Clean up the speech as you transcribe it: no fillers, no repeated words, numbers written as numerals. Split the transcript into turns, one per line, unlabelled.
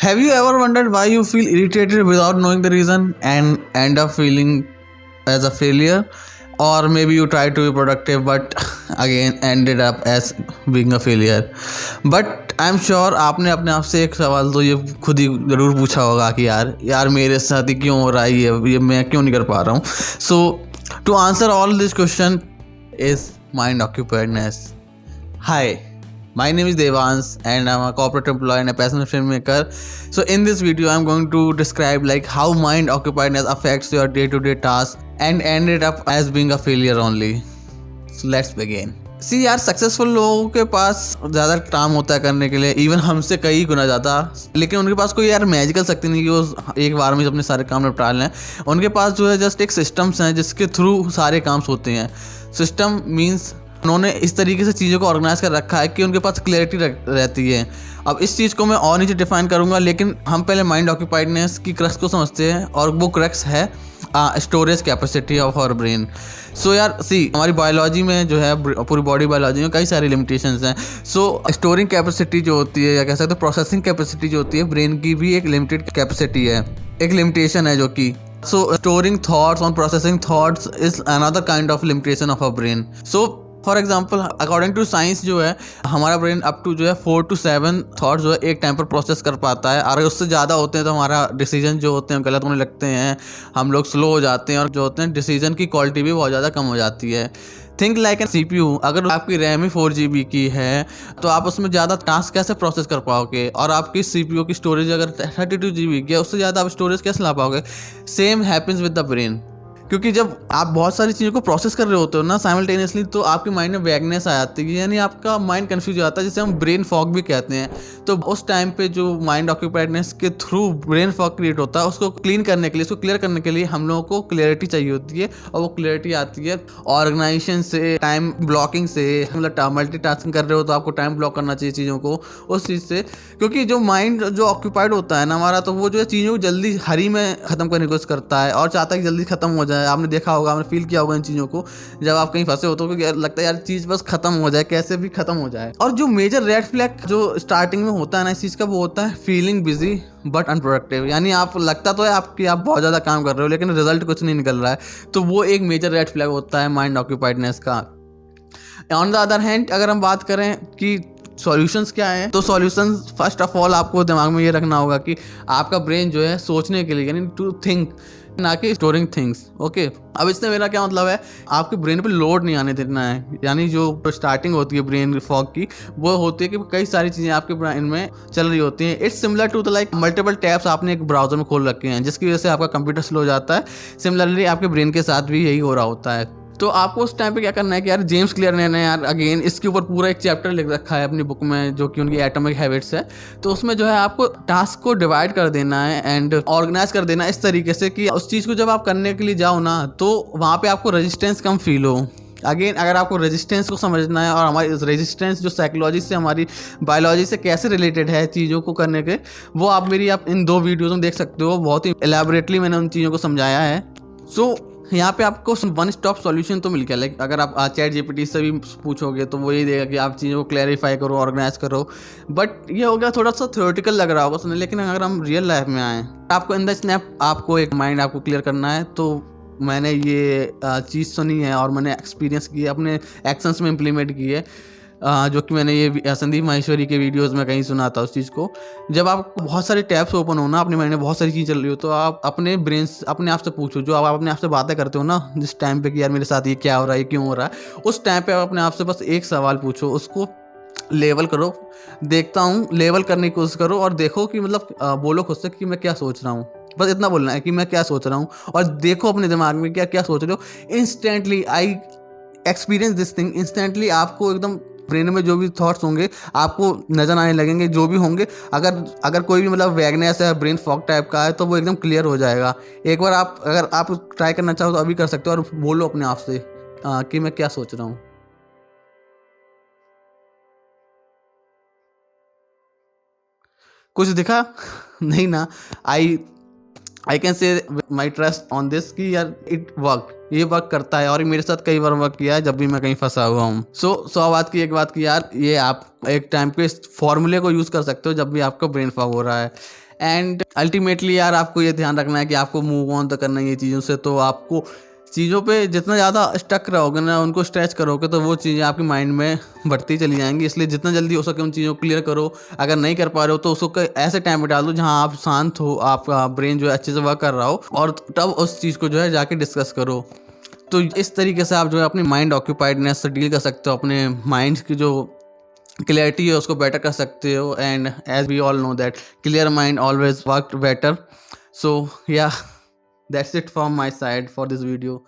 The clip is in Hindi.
Have you ever wondered why you feel irritated without knowing the reason and end up feeling as a failure? Or maybe you try to be productive but again ended up as being a failure. But I'm sure आपने अपने आप से एक सवाल तो ये खुद ही ज़रूर पूछा होगा कि यार मेरे साथ ही क्यों हो रहा है ये मैं क्यों नहीं कर पा रहा हूँ. So to answer all this question is mind occupiedness. Hi, my name is Devans and I'm a corporate employee and a passionate filmmaker. So in this video I'm going to describe like how mind occupiedness affects your day-to-day tasks and ended up as being a failure only. So let's begin. सी यार सक्सेसफुल लोगों के पास ज़्यादा काम होता है करने के लिए, इवन हमसे कई गुना ज़्यादा, लेकिन उनके पास कोई यार मैजिकल शक्ति नहीं कि वो एक बार में अपने सारे काम निपटा लें. उनके पास जो है जस्ट एक सिस्टम्स हैं जिसके थ्रू सारे काम होते हैं. सिस्टम मीन्स उन्होंने इस तरीके से चीज़ों को ऑर्गेनाइज कर रखा है कि उनके पास क्लैरिटी रहती है. अब इस चीज़ को मैं और नीचे डिफाइन करूँगा, लेकिन हम पहले माइंड ऑक्यूपाइडनेस की क्रक्स को समझते हैं और वो क्रक्स है storage capacity of our brain. So यार सी हमारी बायोलॉजी में जो है पूरी बॉडी बायोलॉजी में कई सारी लिमिटेशंस हैं. सो स्टोरिंग कैपेसिटी जो होती है या कह सकते हैं प्रोसेसिंग कैपेसिटी जो होती है ब्रेन की भी एक लिमिटेड कैपेसिटी है, एक लिमिटेशन है जो कि सो स्टोरिंग थॉट्स और processing thoughts is another kind of limitation of our brain. So for example according to science जो है हमारा ब्रेन अप टू जो है 4 to 7 थॉट्स जो है एक टाइम पर प्रोसेस कर पाता है. अगर उससे ज़्यादा होते हैं तो हमारा डिसीजन जो होते हैं गलत होने लगते हैं, हम लोग स्लो हो जाते हैं और जो होते हैं डिसीजन की क्वालिटी भी बहुत ज़्यादा कम हो जाती है. Think like an CPU. अगर आपकी रैम ही 4 GB की है तो आप उसमें ज़्यादा टास्क कैसे प्रोसेस कर पाओगे, और आपकी CPU की स्टोरेज अगर 32 GB की है उससे ज़्यादा आप स्टोरेज कैसे ला पाओगे. Same happens with the brain, क्योंकि जब आप बहुत सारी चीज़ों को प्रोसेस कर रहे होते हो ना साइमल्टेनियसली तो आपके माइंड में वैगनेस आ जाती है, यानी आपका माइंड कंफ्यूज हो जाता है जिसे हम ब्रेन फॉग भी कहते हैं. तो उस टाइम पे जो माइंड ऑक्यूपाइडनेस के थ्रू ब्रेन फॉग क्रिएट होता है उसको क्लीन करने के लिए, उसको क्लियर करने के लिए हम लोगों को क्लियरिटी चाहिए होती है. और वो क्लियरिटी आती है ऑर्गेनाइजेशन से, टाइम ब्लॉकिंग से. मतलब मल्टीटास्किंग कर रहे हो तो आपको टाइम ब्लॉक करना चाहिए चीज़ों को उस चीज़ से, क्योंकि जो माइंड जो ऑक्यूपाइड होता है ना हमारा, तो वो जो है चीज़ों को जल्दी हरी में ख़त्म करने की कोशिश करता है और चाहता है कि जल्दी ख़त्म हो जाए. आपने देखा होगा, आपने फील किया होगा इन चीज़ों को जब आप कहीं फंसे हो तो लगता है यार चीज़ बस खत्म हो जाए, कैसे भी खत्म हो जाए. और जो मेजर रेड फ्लैग जो स्टार्टिंग में होता है ना इस चीज़ का, वो होता है फीलिंग बिजी बट अनप्रोडक्टिव. यानी आप लगता तो है आपकी आप बहुत ज़्यादा काम कर रहे हो लेकिन रिजल्ट कुछ नहीं निकल रहा है, तो वो एक मेजर रेड फ्लैग होता है माइंड ऑक्यूपाइडनेस का. ऑन द अदर हैंड अगर हम बात करें कि सॉल्यूशंस क्या हैं, तो सॉल्यूशंस फर्स्ट ऑफ ऑल आपको दिमाग में ये रखना होगा कि आपका ब्रेन जो है सोचने के लिए, यानी टू थिंक, ना कि स्टोरिंग थिंग्स. ओके, अब इससे मेरा क्या मतलब है, आपके ब्रेन पे लोड नहीं आने देना है. यानी जो स्टार्टिंग होती है ब्रेन फॉग की वो होती है कि कई सारी चीज़ें आपके ब्रेन में चल रही होती हैं. It's similar to the like multiple tabs आपने एक ब्राउजर में खोल रखे हैं जिसकी वजह से आपका कंप्यूटर स्लो हो जाता है. सिमिलरली आपके ब्रेन के साथ भी यही हो रहा होता है. तो आपको उस टाइम पे क्या करना है कि यार जेम्स क्लियर ने यार अगेन इसके ऊपर पूरा एक चैप्टर लिख रखा है अपनी बुक में जो कि उनकी एटॉमिक हैबिट्स है. तो उसमें जो है आपको टास्क को डिवाइड कर देना है एंड ऑर्गेनाइज कर देना है इस तरीके से कि उस चीज़ को जब आप करने के लिए जाओ ना तो वहाँ पे आपको रेजिस्टेंस कम फील हो. अगेन अगर आपको रेजिस्टेंस को समझना है और हमारी रेजिस्टेंस जो साइकोलॉजी से हमारी बायोलॉजी से कैसे रिलेटेड है चीज़ों को करने के, वो आप इन 2 वीडियोज़ में देख सकते हो. बहुत ही एलैबोरेटली मैंने उन चीज़ों को समझाया है. सो यहाँ पे आपको वन स्टॉप सॉल्यूशन तो मिल गया. लाइक अगर आप चैट GPT से भी पूछोगे तो वो ये देगा कि आप चीज़ों को क्लैरिफाई करो, ऑर्गेनाइज करो. बट ये हो गया थोड़ा सा थ्योरेटिकल लग रहा होगा सुनने, लेकिन अगर हम रियल लाइफ में आए, आपको इन द स्नैप आपको एक माइंड आपको क्लियर करना है. तो मैंने ये चीज़ सुनी है और मैंने एक्सपीरियंस की है, अपने एक्शंस में इम्प्लीमेंट की है, जो कि मैंने ये संदीप माहेश्वरी के वीडियोस में कहीं सुना था. उस चीज़ को जब आपको बहुत सारे टैब्स ओपन हो ना, अपने माइंड में बहुत सारी चीज़ चल रही हो, तो आप अपने ब्रेन अपने आप से पूछो, जो आप अपने आप से बातें करते हो ना जिस टाइम पे कि यार मेरे साथ ये क्या हो रहा है, क्यों हो रहा है, उस टाइम पे आप अपने आप से बस एक सवाल पूछो, उसको लेवल करो. देखता हूँ लेवल करने की कोशिश करो और देखो कि मतलब बोलो खुद से कि मैं क्या सोच रहा हूँ. बस इतना बोलना है कि मैं क्या सोच रहा हूँ और देखो अपने दिमाग में क्या क्या सोच रहे हो. Instantly I experience this thing. Instantly आपको एकदम ब्रेन में जो भी थॉट्स होंगे आपको नजर आने लगेंगे, जो भी होंगे. अगर कोई भी मतलब वैगनेस है, ब्रेन फॉग टाइप का है, तो वो एकदम क्लियर हो जाएगा. एक बार अगर आप ट्राई करना चाहो तो अभी कर सकते हो और बोलो अपने आप से कि मैं क्या सोच रहा हूँ. कुछ दिखा नहीं ना. I can say my trust on this कि यार इट वर्क, ये वर्क करता है और मेरे साथ कई बार वर्क किया है जब भी मैं कहीं फंसा हुआ हूँ. सौ बात की एक बात कि यार ये आप एक टाइम पे इस फॉर्मूले को यूज़ कर सकते हो जब भी आपका ब्रेन फॉग हो रहा है. एंड अल्टीमेटली यार आपको ये ध्यान रखना है कि आपको मूव ऑन तो करना है ये चीज़ों से। तो आपको चीज़ों पे जितना ज़्यादा स्टक रहोगे ना, उनको स्ट्रेच करोगे, तो वो चीज़ें आपके माइंड में बढ़ती चली जाएंगी। इसलिए जितना जल्दी हो सके उन चीज़ों को क्लियर करो। अगर नहीं कर पा रहे हो तो उसको ऐसे टाइम पे डाल दो जहाँ आप शांत हो, आपका ब्रेन जो है अच्छे से वर्क कर रहा हो, और तब उस चीज़ को जो है जाके डिस्कस करो। तो इस तरीके से आप जो है अपनी माइंड ऑक्यूपाइडनेस से डील कर सकते हो, अपने माइंड की जो क्लियरिटी है उसको बेटर कर सकते हो। And as we all know that clear mind always work better. So yeah that's it from my side for this video.